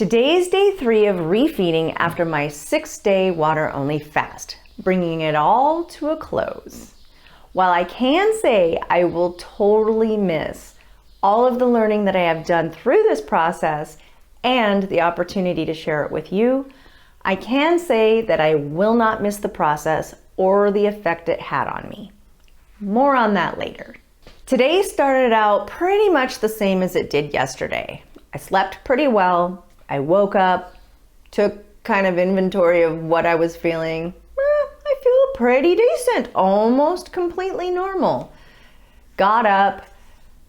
Today's day 3 of refeeding after my 6-day water-only fast, bringing it all to a close. While I can say I will totally miss all of the learning that I have done through this process and the opportunity to share it with you, I can say that I will not miss the process or the effect it had on me. More on that later. Today started out pretty much the same as it did yesterday. I slept pretty well. I woke up, took kind of inventory of what I was feeling. I feel pretty decent, almost completely normal. Got up,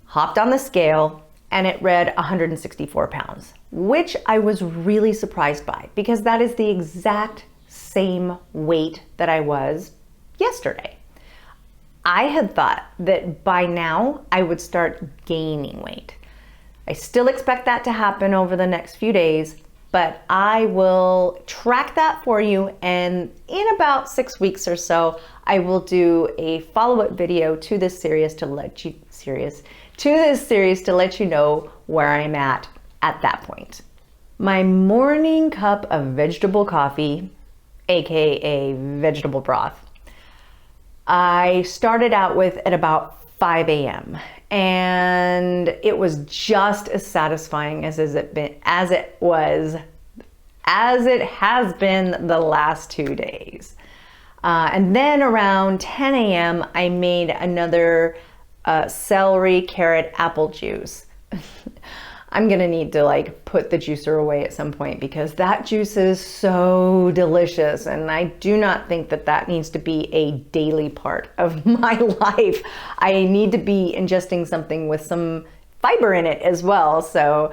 hopped on the scale, and it read 164 pounds, which I was really surprised by because that is the exact same weight that I was yesterday. I had thought that by now I would start gaining weight. I still expect that to happen over the next few days, but I will track that for you, and in about 6 weeks or so, I will do a follow-up video to this series to let you know where I'm at that point. My morning cup of vegetable coffee, aka vegetable broth, I started out with at about 5 a.m. and it was just as satisfying as it has been the last 2 days. And then around 10 a.m. I made another celery, carrot, apple juice. I'm gonna need to put the juicer away at some point because that juice is so delicious, and I do not think that needs to be a daily part of my life. I need to be ingesting something with some fiber in it as well, so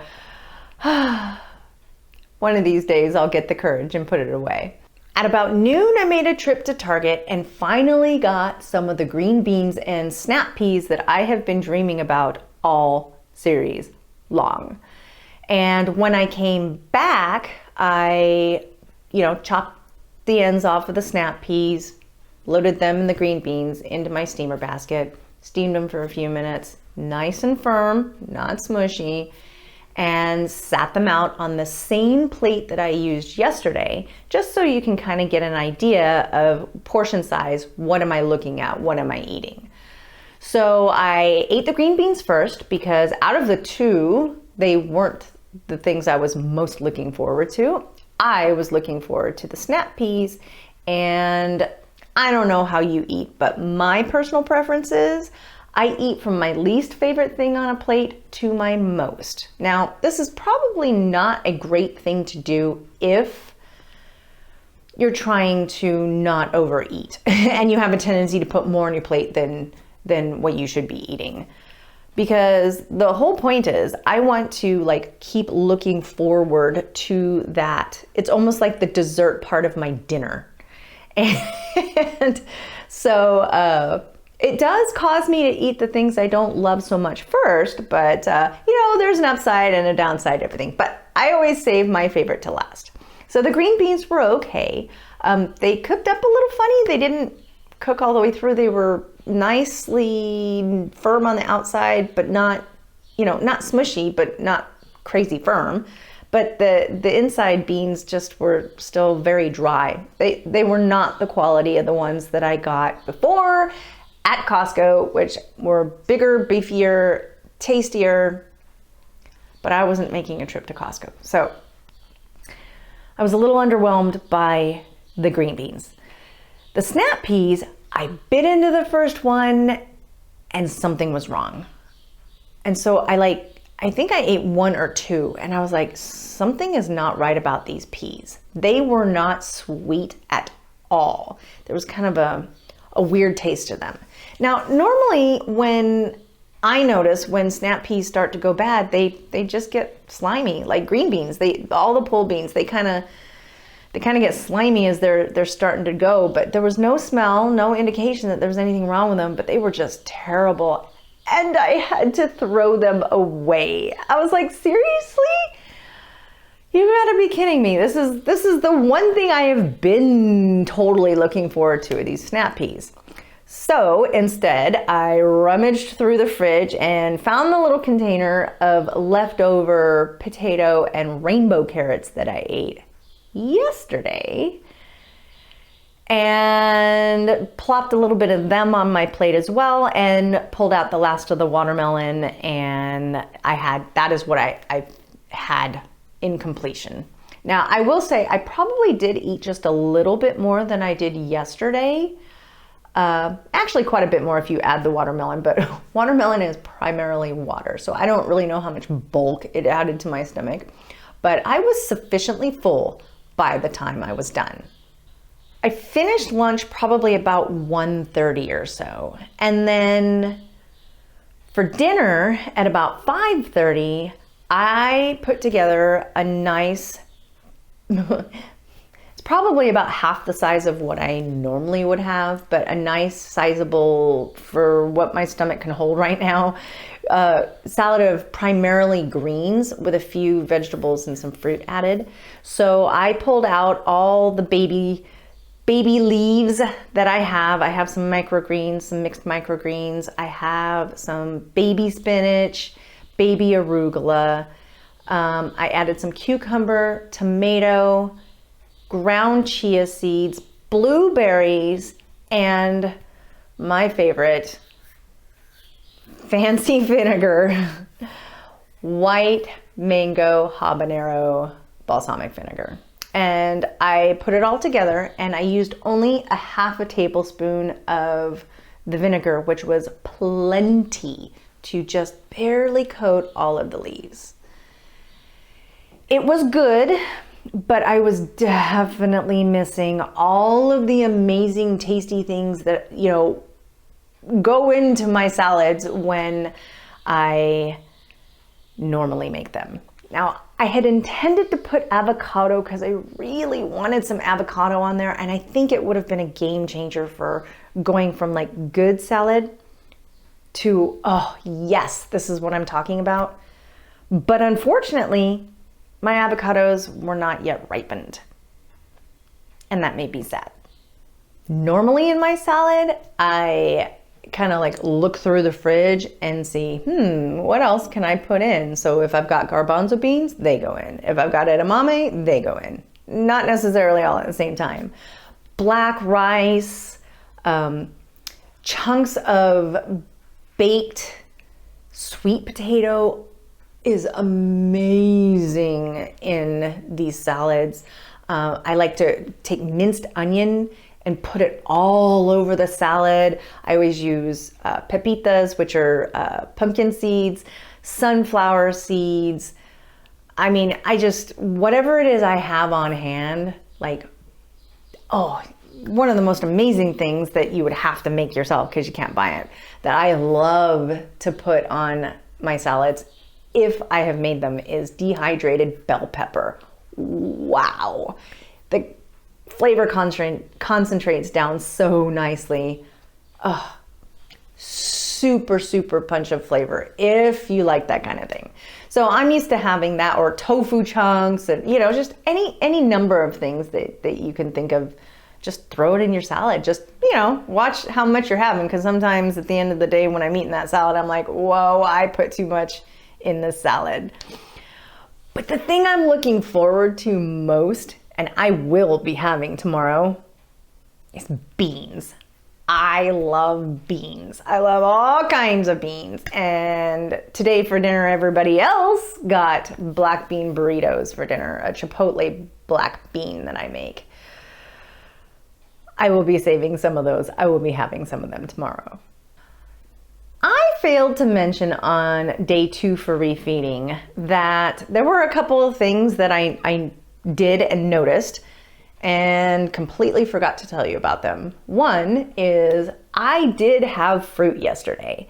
one of these days I'll get the courage and put it away. At about noon, I made a trip to Target and finally got some of the green beans and snap peas that I have been dreaming about all series long. And when I came back, I, chopped the ends off of the snap peas, loaded them and the green beans into my steamer basket, steamed them for a few minutes, nice and firm, not smushy, and sat them out on the same plate that I used yesterday, just so you can kind of get an idea of portion size. What am I looking at? What am I eating? So I ate the green beans first because out of the two, they weren't the things I was most looking forward to. I was looking forward to the snap peas, and I don't know how you eat, but my personal preference is I eat from my least favorite thing on a plate to my most. Now, this is probably not a great thing to do if you're trying to not overeat and you have a tendency to put more on your plate than what you should be eating. Because the whole point is I want to keep looking forward to that. It's almost like the dessert part of my dinner. And so it does cause me to eat the things I don't love so much first, but there's an upside and a downside to everything. But I always save my favorite to last. So the green beans were okay. They cooked up a little funny. They didn't cook all the way through. They were nicely firm on the outside, but not smushy, but not crazy firm. But the inside beans just were still very dry. They were not the quality of the ones that I got before at Costco, which were bigger, beefier, tastier, but I wasn't making a trip to Costco. So I was a little underwhelmed by the green beans. The snap peas, I bit into the first one and something was wrong. And so I think I ate 1 or 2 and I was like, something is not right about these peas. They were not sweet at all. There was kind of a weird taste to them. Now, normally when I notice when snap peas start to go bad, they just get slimy, like green beans. All the pole beans, they kind of get slimy as they're starting to go, but there was no smell, no indication that there was anything wrong with them, but they were just terrible. And I had to throw them away. I was like, seriously? You gotta be kidding me. This is the one thing I have been totally looking forward to, these snap peas. So instead, I rummaged through the fridge and found the little container of leftover potato and rainbow carrots that I ate yesterday, and plopped a little bit of them on my plate as well, and pulled out the last of the watermelon, and that is what I had in completion. Now, I will say I probably did eat just a little bit more than I did yesterday. Actually quite a bit more if you add the watermelon, but watermelon is primarily water, so I don't really know how much bulk it added to my stomach, but I was sufficiently full by the time I was done. I finished lunch probably about 1:30 or so, and then for dinner at about 5:30, I put together a nice it's probably about half the size of what I normally would have, but a nice sizable for what my stomach can hold right now, salad of primarily greens with a few vegetables and some fruit added. So I pulled out all the baby leaves that I have. I have some microgreens, some mixed microgreens. I have some baby spinach, baby arugula. I added some cucumber, tomato, ground chia seeds, blueberries, and my favorite, fancy vinegar, white mango habanero balsamic vinegar. And I put it all together, and I used only a half a tablespoon of the vinegar, which was plenty to just barely coat all of the leaves. It was good, but I was definitely missing all of the amazing tasty things that, go into my salads when I normally make them. Now, I had intended to put avocado because I really wanted some avocado on there, and I think it would have been a game changer for going from like good salad to, oh yes, this is what I'm talking about. But unfortunately, my avocados were not yet ripened, and that made me sad. Normally in my salad, I kind of like look through the fridge and see, what else can I put in? So if I've got garbanzo beans, they go in. If I've got edamame, they go in. Not necessarily all at the same time. Black rice, chunks of baked sweet potato is amazing in these salads. I like to take minced onion and put it all over the salad. I always use pepitas, which are pumpkin seeds, sunflower seeds. I mean, whatever it is I have on hand, one of the most amazing things that you would have to make yourself because you can't buy it, that I love to put on my salads if I have made them, is dehydrated bell pepper. Wow. The flavor concentrates down so nicely. Super, super punch of flavor if you like that kind of thing. So I'm used to having that, or tofu chunks, and just any number of things that you can think of. Just throw it in your salad. Just, watch how much you're having, because sometimes at the end of the day when I'm eating that salad, I'm like, whoa, I put too much in this salad. But the thing I'm looking forward to most, and I will be having tomorrow, is beans. I love beans. I love all kinds of beans. And today for dinner, everybody else got black bean burritos for dinner, a chipotle black bean that I make. I will be saving some of those. I will be having some of them tomorrow. I failed to mention on day 2 for refeeding that there were a couple of things that I did and noticed and completely forgot to tell you about them. One is I did have fruit yesterday.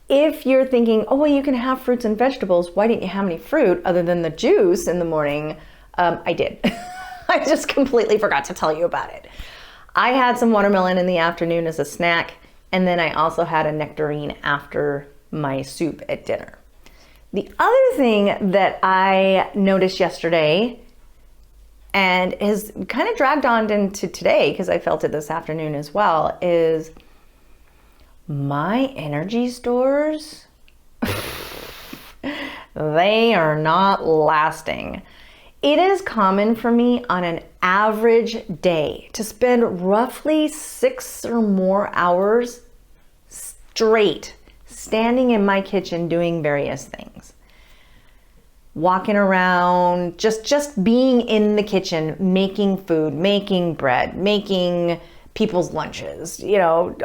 If you're thinking, oh, well, you can have fruits and vegetables, why didn't you have any fruit other than the juice in the morning? I did. I just completely forgot to tell you about it. I had some watermelon in the afternoon as a snack, and then I also had a nectarine after my soup at dinner. The other thing that I noticed yesterday, and has kind of dragged on into today because I felt it this afternoon as well, is My energy stores, they are not lasting. It is common for me on an average day to spend roughly 6 or more hours straight standing in my kitchen doing various things. Walking around, just being in the kitchen, making food, making bread, making people's lunches,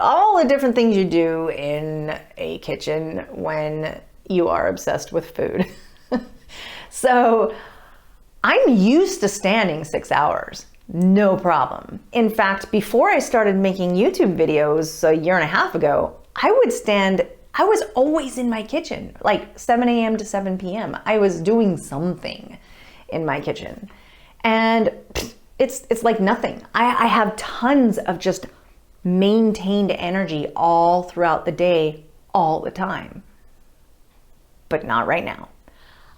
all the different things you do in a kitchen when you are obsessed with food. So I'm used to standing 6 hours, no problem. In fact, before I started making YouTube videos a year and a half ago, I was always in my kitchen, like 7 a.m. to 7 p.m. I was doing something in my kitchen. And it's like nothing. I have tons of just maintained energy all throughout the day, all the time. But not right now.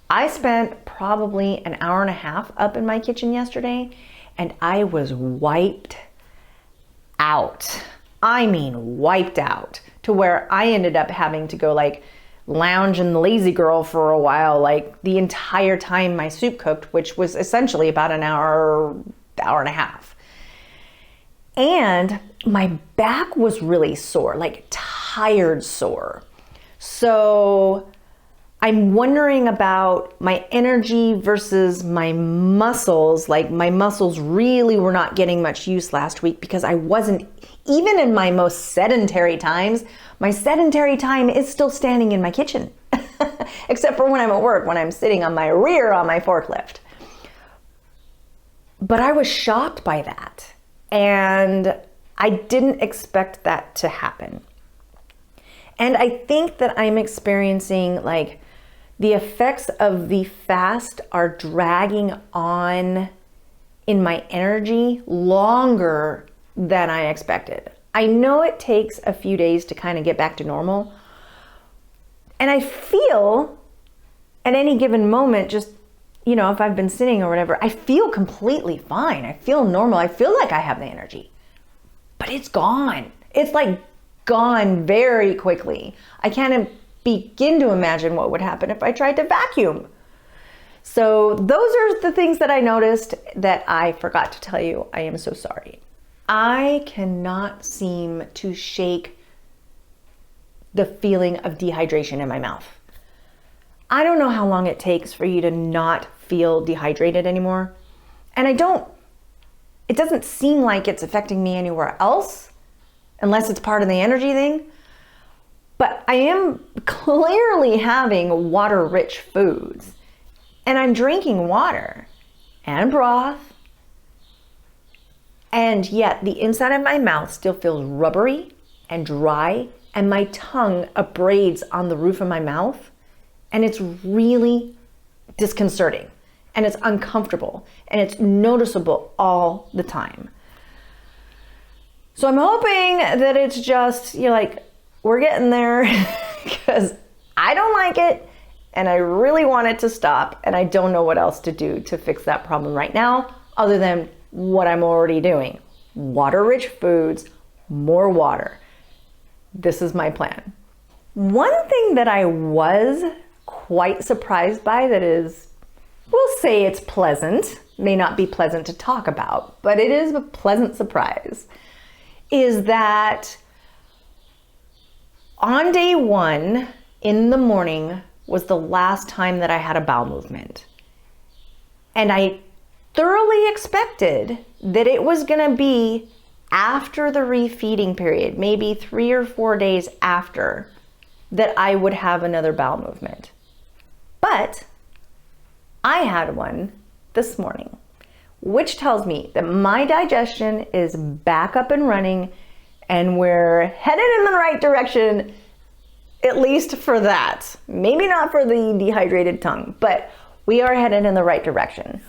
I spent probably an hour and a half up in my kitchen yesterday, and I was wiped out. I mean, wiped out, to where I ended up having to go lounge in the lazy girl for a while, the entire time my soup cooked, which was essentially about an hour and a half. And my back was really sore, tired sore. So I'm wondering about my energy versus my muscles. My muscles really were not getting much use last week because I wasn't, even in my most sedentary times, my sedentary time is still standing in my kitchen. Except for when I'm at work, when I'm sitting on my rear on my forklift. But I was shocked by that. And I didn't expect that to happen. And I think that I'm experiencing the effects of the fast are dragging on in my energy longer than I expected. I know it takes a few days to kind of get back to normal. And I feel at any given moment, just, if I've been sitting or whatever, I feel completely fine. I feel normal. I feel like I have the energy. But it's gone. It's gone very quickly. I can't begin to imagine what would happen if I tried to vacuum. So those are the things that I noticed that I forgot to tell you. I am so sorry. I cannot seem to shake the feeling of dehydration in my mouth. I don't know how long it takes for you to not feel dehydrated anymore. And it doesn't seem like it's affecting me anywhere else, unless it's part of the energy thing. But I am clearly having water-rich foods. And I'm drinking water and broth. And yet the inside of my mouth still feels rubbery and dry. And my tongue abrades on the roof of my mouth. And it's really disconcerting. And it's uncomfortable. And it's noticeable all the time. So I'm hoping that it's just, we're getting there, because I don't like it and I really want it to stop, and I don't know what else to do to fix that problem right now other than what I'm already doing. Water-rich foods, more water. This is my plan. One thing that I was quite surprised by that is, we'll say it's pleasant, may not be pleasant to talk about, but it is a pleasant surprise, is that on day 1 in the morning was the last time that I had a bowel movement. And I thoroughly expected that it was going to be after the refeeding period, maybe 3 or 4 days after, that I would have another bowel movement. But I had one this morning, which tells me that my digestion is back up and running, and we're headed in the right direction, at least for that. Maybe not for the dehydrated tongue, but we are headed in the right direction.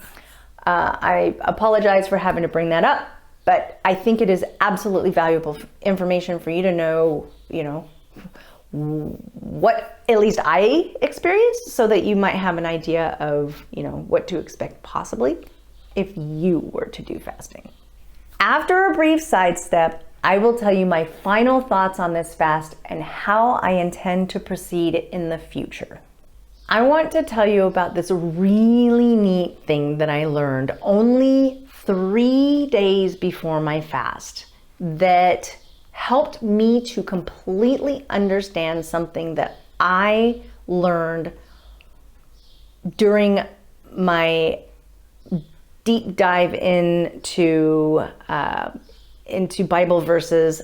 I apologize for having to bring that up, but I think it is absolutely valuable information for you to know, what at least I experienced, so that you might have an idea of, what to expect possibly if you were to do fasting. After a brief sidestep, I will tell you my final thoughts on this fast and how I intend to proceed in the future. I want to tell you about this really neat thing that I learned only 3 days before my fast that helped me to completely understand something that I learned during my deep dive into Bible verses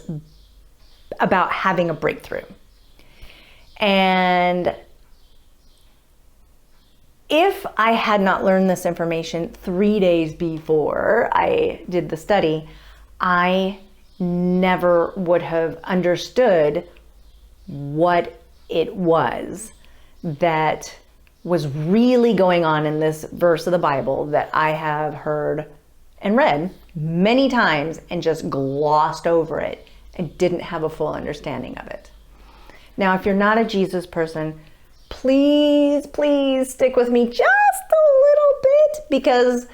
about having a breakthrough. And if I had not learned this information 3 days before I did the study, I never would have understood what it was that was really going on in this verse of the Bible that I have heard and read many times and just glossed over it and didn't have a full understanding of it. Now, if you're not a Jesus person, please stick with me just a little bit, because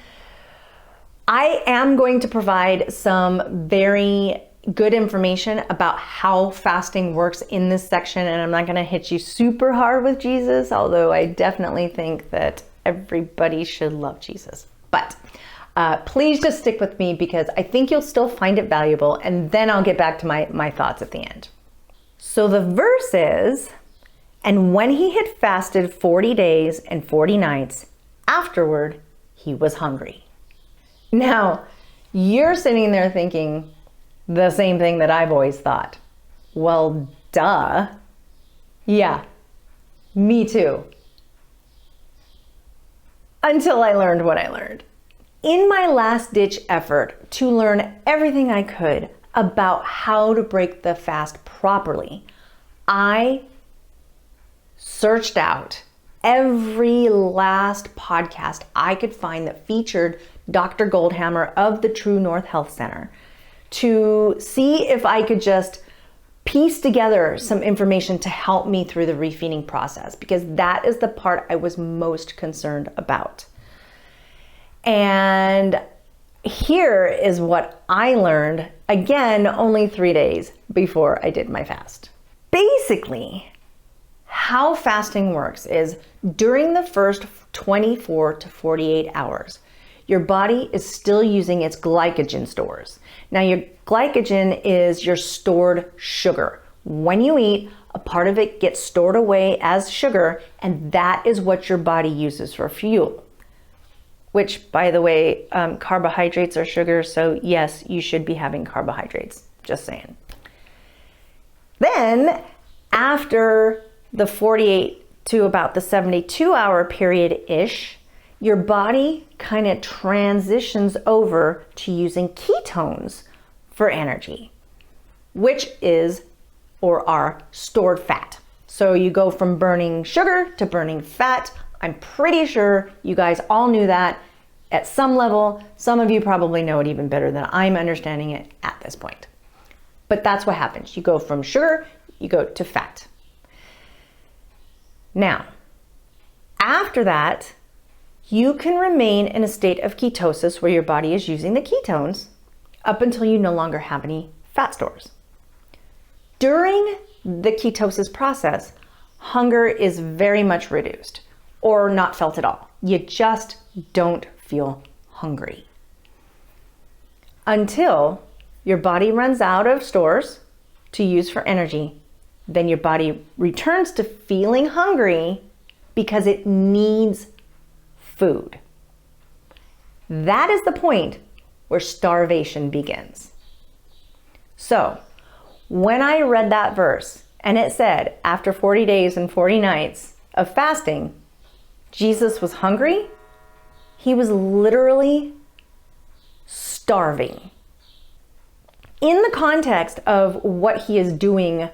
I am going to provide some very good information about how fasting works in this section, and I'm not going to hit you super hard with Jesus, although I definitely think that everybody should love Jesus. But please just stick with me, because I think you'll still find it valuable, and then I'll get back to my thoughts at the end. So the verse is, "And when he had fasted 40 days and 40 nights, afterward he was hungry." Now, you're sitting there thinking the same thing that I've always thought. Well, duh. Yeah, me too. Until I learned what I learned. In my last-ditch effort to learn everything I could about how to break the fast properly, I searched out every last podcast I could find that featured Dr. Goldhammer of the True North Health Center to see if I could just piece together some information to help me through the refeeding process, because that is the part I was most concerned about. And here is what I learned, again, only 3 days before I did my fast. Basically, how fasting works is during the first 24 to 48 hours, your body is still using its glycogen stores. Now, your glycogen is your stored sugar. When you eat, a part of it gets stored away as sugar, and that is what your body uses for fuel. Which, by the way, carbohydrates are sugar, so yes, you should be having carbohydrates. Just saying. Then, after the 48 to about the 72-hour period-ish, your body kind of transitions over to using ketones for energy, which is or are stored fat. So you go from burning sugar to burning fat. I'm pretty sure you guys all knew that at some level. Some of you probably know it even better than I'm understanding it at this point. But that's what happens. You go from sugar, you go to fat. Now, after that, you can remain in a state of ketosis where your body is using the ketones up until you no longer have any fat stores. During the ketosis process, hunger is very much reduced or not felt at all. You just don't feel hungry until your body runs out of stores to use for energy. Then your body returns to feeling hungry because it needs food. That is the point where starvation begins. So, when I read that verse and it said, after 40 days and 40 nights of fasting, Jesus was hungry, he was literally starving. In the context of what he is doing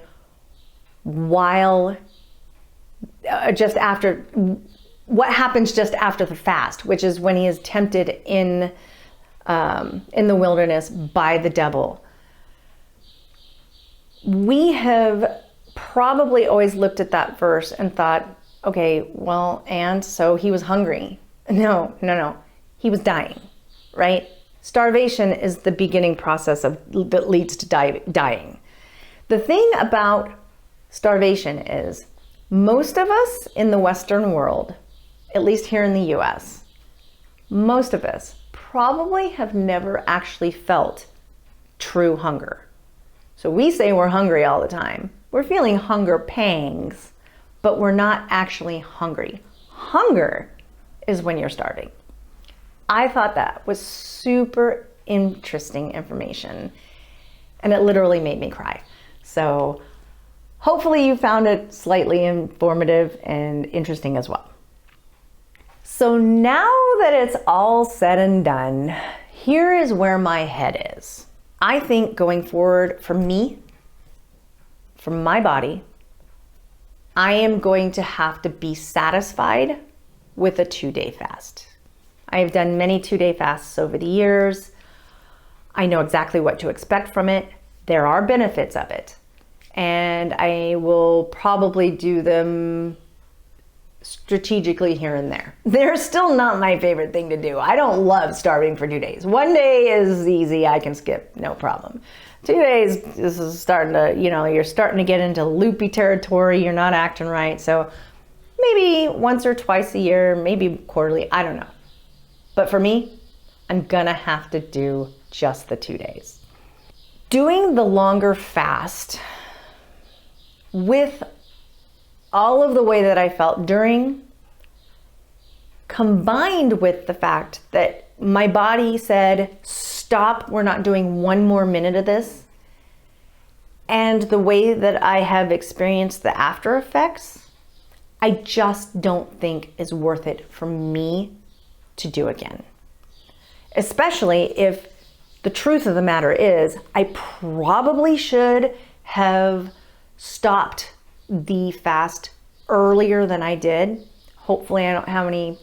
while just after, what happens just after the fast, which is when he is tempted in the wilderness by the devil. We have probably always looked at that verse and thought, okay, well, and so he was hungry. No. He was dying, right? Starvation is the beginning process that leads to dying. The thing about starvation is most of us in the Western world, at least here in the US, most of us probably have never actually felt true hunger. So we say we're hungry all the time. We're feeling hunger pangs, but we're not actually hungry. Hunger is when you're starving. I thought that was super interesting information, and it literally made me cry. So hopefully you found it slightly informative and interesting as well. So now that it's all said and done, here is where my head is. I think going forward for me, for my body, I am going to have to be satisfied with a 2-day fast. I have done many 2-day fasts over the years. I know exactly what to expect from it. There are benefits of it. And I will probably do them strategically here and there. They're still not my favorite thing to do. I don't love starving for 2 days. 1 day is easy, I can skip, no problem. 2 days, this is starting to, you're starting to get into loopy territory, you're not acting right. So maybe once or twice a year, maybe quarterly, I don't know. But for me, I'm gonna have to do just the 2 days. Doing the longer fast with all of the way that I felt during, combined with the fact that my body said, stop, we're not doing 1 more minute of this, and the way that I have experienced the after effects, I just don't think is worth it for me to do again. Especially if the truth of the matter is, I probably should have stopped the fast earlier than I did. Hopefully I don't have any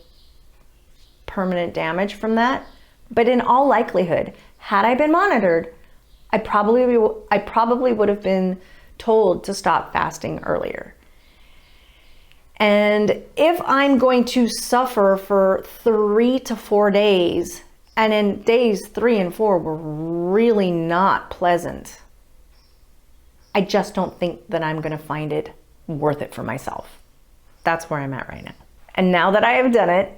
permanent damage from that. But in all likelihood, had I been monitored, I probably would have been told to stop fasting earlier. And if I'm going to suffer for 3 to 4 days, and in days 3 and 4 were really not pleasant, I just don't think that I'm going to find it worth it for myself. That's where I'm at right now. And now that I have done it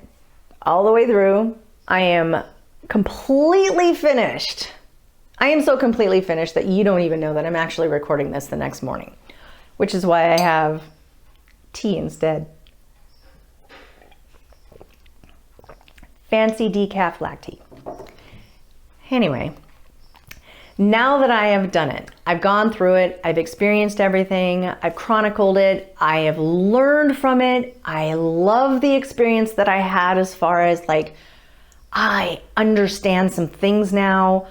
all the way through, I am completely finished. I am so completely finished that you don't even know that I'm actually recording this the next morning, which is why I have tea instead. Fancy decaf black tea. Anyway, now that I have done it, I've gone through it, I've experienced everything, I've chronicled it, I have learned from it. I love the experience that I had as far as I understand some things now,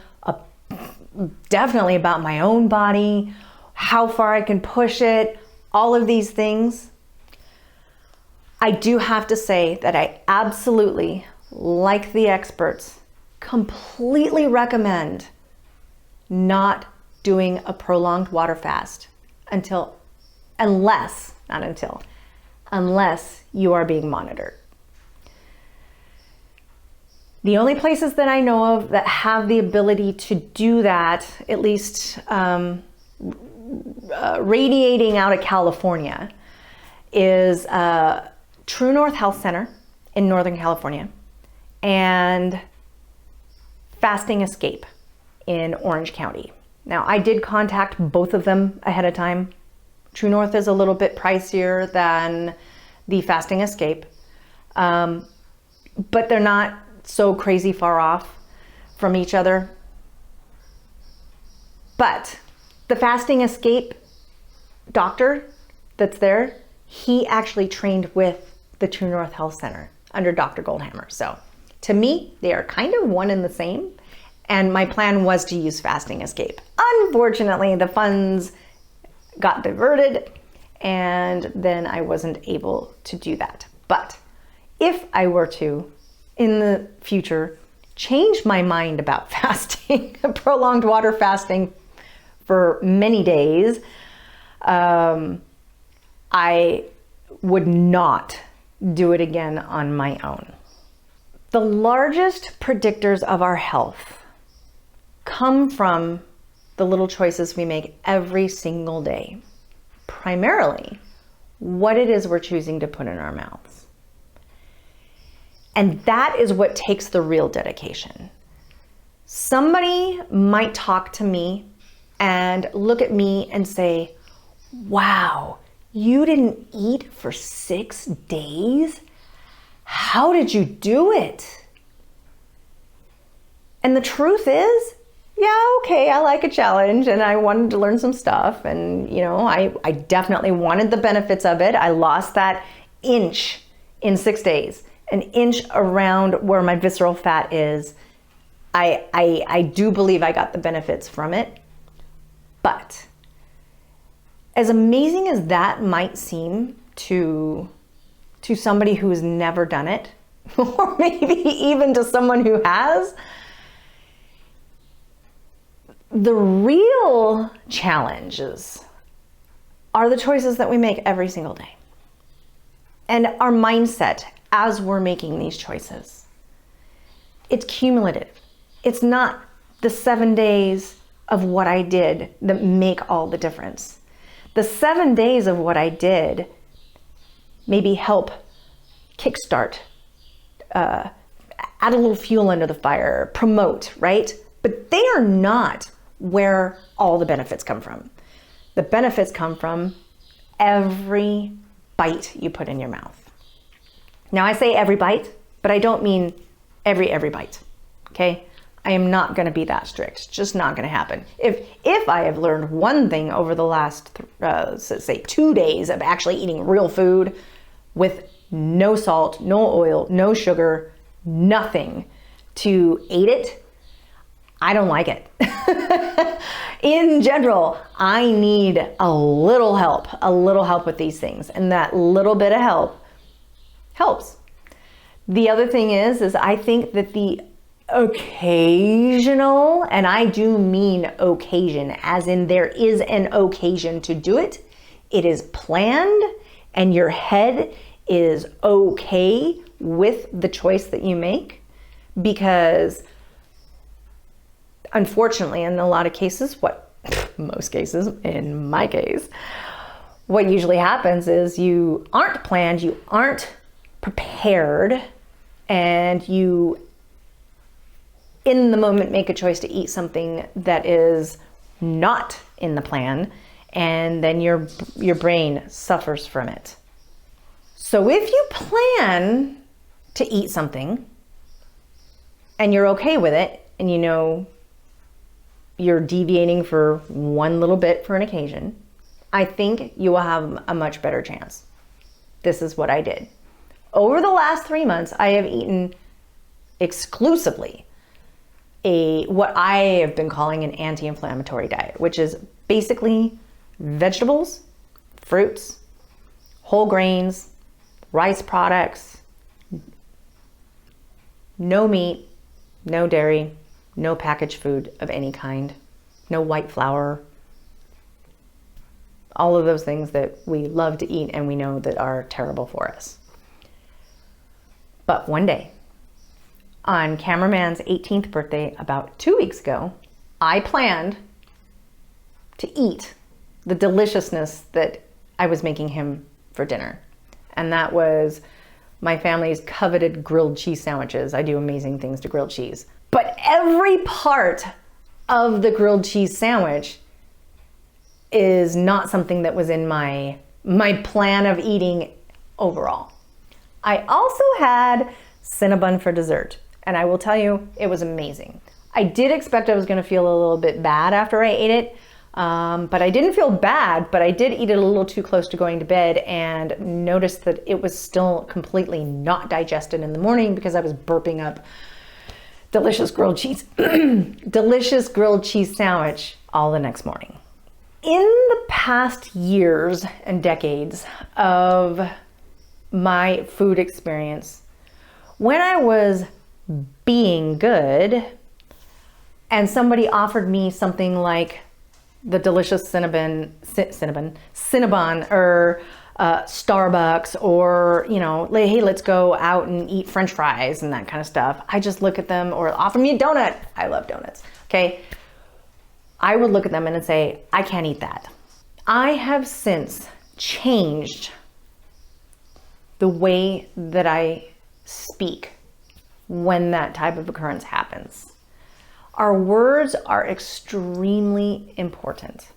definitely about my own body, how far I can push it, all of these things. I do have to say that I absolutely, like the experts, completely recommend not doing a prolonged water fast unless you are being monitored. The only places that I know of that have the ability to do that, at least radiating out of California, is True North Health Center in Northern California and Fasting Escape in Orange County. Now, I did contact both of them ahead of time. True North is a little bit pricier than the Fasting Escape, but they're not so crazy far off from each other. But the Fasting Escape doctor that's there, he actually trained with the True North Health Center under Dr. Goldhammer. So to me, they are kind of one and the same. And my plan was to use Fasting Escape. Unfortunately, the funds got diverted and then I wasn't able to do that. But if I were to, in the future, change my mind about fasting, prolonged water fasting for many days, I would not do it again on my own. The largest predictors of our health come from the little choices we make every single day. Primarily, what it is we're choosing to put in our mouths. And that is what takes the real dedication. Somebody might talk to me and look at me and say, wow, you didn't eat for 6 days? How did you do it? And the truth is, yeah, okay, I like a challenge and I wanted to learn some stuff. And, I definitely wanted the benefits of it. I lost that inch in 6 days, an inch around where my visceral fat is. I do believe I got the benefits from it. But as amazing as that might seem to somebody who has never done it, or maybe even to someone who has, the real challenges are the choices that we make every single day. And our mindset as we're making these choices. It's cumulative. It's not the 7 days of what I did that make all the difference. The 7 days of what I did maybe help kickstart, add a little fuel under the fire, promote, right? But they are not where all the benefits come from. The benefits come from every bite you put in your mouth. Now I say every bite, but I don't mean every bite, okay? I am not gonna be that strict. It's just not gonna happen. If I have learned one thing over the last, say 2 days of actually eating real food with no salt, no oil, no sugar, nothing to aid it, I don't like it. In general, I need a little help with these things. And that little bit of help helps. The other thing is I think that the occasional, and I do mean occasion, as in there is an occasion to do it. It is planned and your head is okay with the choice that you make, because unfortunately, in a lot of cases, most cases, in my case, what usually happens is you aren't planned, you aren't prepared, and you, in the moment, make a choice to eat something that is not in the plan, and then your brain suffers from it. So if you plan to eat something and you're okay with it, and you know you're deviating for one little bit for an occasion, I think you will have a much better chance. This is what I did. Over the last 3 months, I have eaten exclusively what I have been calling an anti-inflammatory diet, which is basically vegetables, fruits, whole grains, rice products, no meat, no dairy, no packaged food of any kind, no white flour, all of those things that we love to eat and we know that are terrible for us. But one day, on cameraman's 18th birthday about 2 weeks ago, I planned to eat the deliciousness that I was making him for dinner. And that was my family's coveted grilled cheese sandwiches. I do amazing things to grilled cheese. But every part of the grilled cheese sandwich is not something that was in my plan of eating overall. I also had Cinnabon for dessert, and I will tell you, it was amazing. I did expect I was gonna feel a little bit bad after I ate it, but I didn't feel bad, but I did eat it a little too close to going to bed and noticed that it was still completely not digested in the morning because I was burping up delicious grilled cheese, delicious grilled cheese sandwich all the next morning. In the past years and decades of my food experience, when I was being good and somebody offered me something like the delicious Cinnabon or Starbucks or, like, hey, let's go out and eat French fries and that kind of stuff. I just look at them, or offer me a donut. I love donuts. Okay. I would look at them and say, I can't eat that. I have since changed the way that I speak when that type of occurrence happens. Our words are extremely important.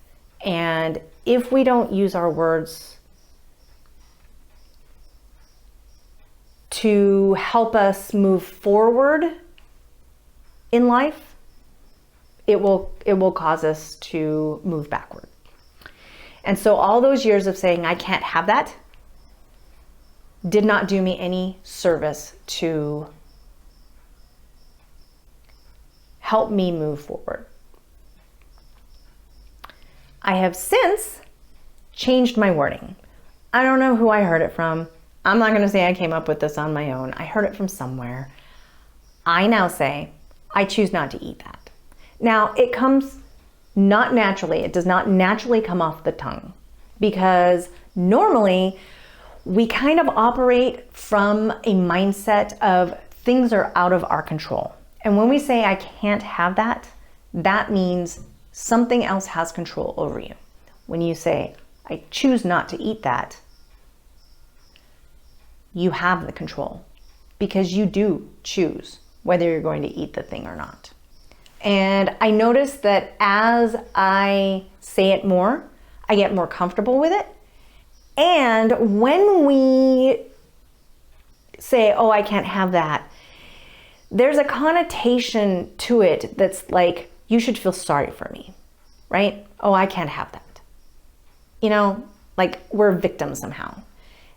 And if we don't use our words to help us move forward in life, it will cause us to move backward. And so all those years of saying, I can't have that, did not do me any service to help me move forward. I have since changed my wording. I don't know who I heard it from. I'm not going to say I came up with this on my own. I heard it from somewhere. I now say, I choose not to eat that. Now, it comes not naturally. It does not naturally come off the tongue, because normally we kind of operate from a mindset of things are out of our control. And when we say I can't have that, that means something else has control over you. When you say I choose not to eat that, you have the control, because you do choose whether you're going to eat the thing or not. And I notice that as I say it more, I get more comfortable with it. And when we say, oh, I can't have that, there's a connotation to it that's like, you should feel sorry for me, right? Oh, I can't have that. Like we're victims somehow.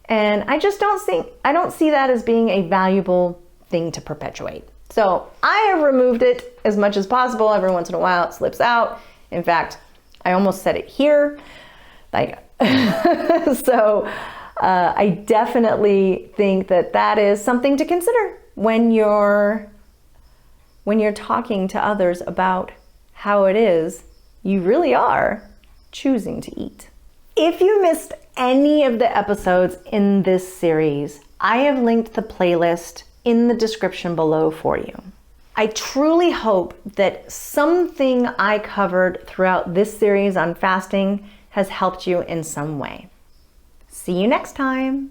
And I don't see that as being a valuable thing to perpetuate. So I have removed it as much as possible. Every once in a while it slips out. In fact, I almost said it here. So I definitely think that is something to consider when you're talking to others about how it is you really are choosing to eat. If you missed any of the episodes in this series, I have linked the playlist in the description below for you. I truly hope that something I covered throughout this series on fasting has helped you in some way. See you next time.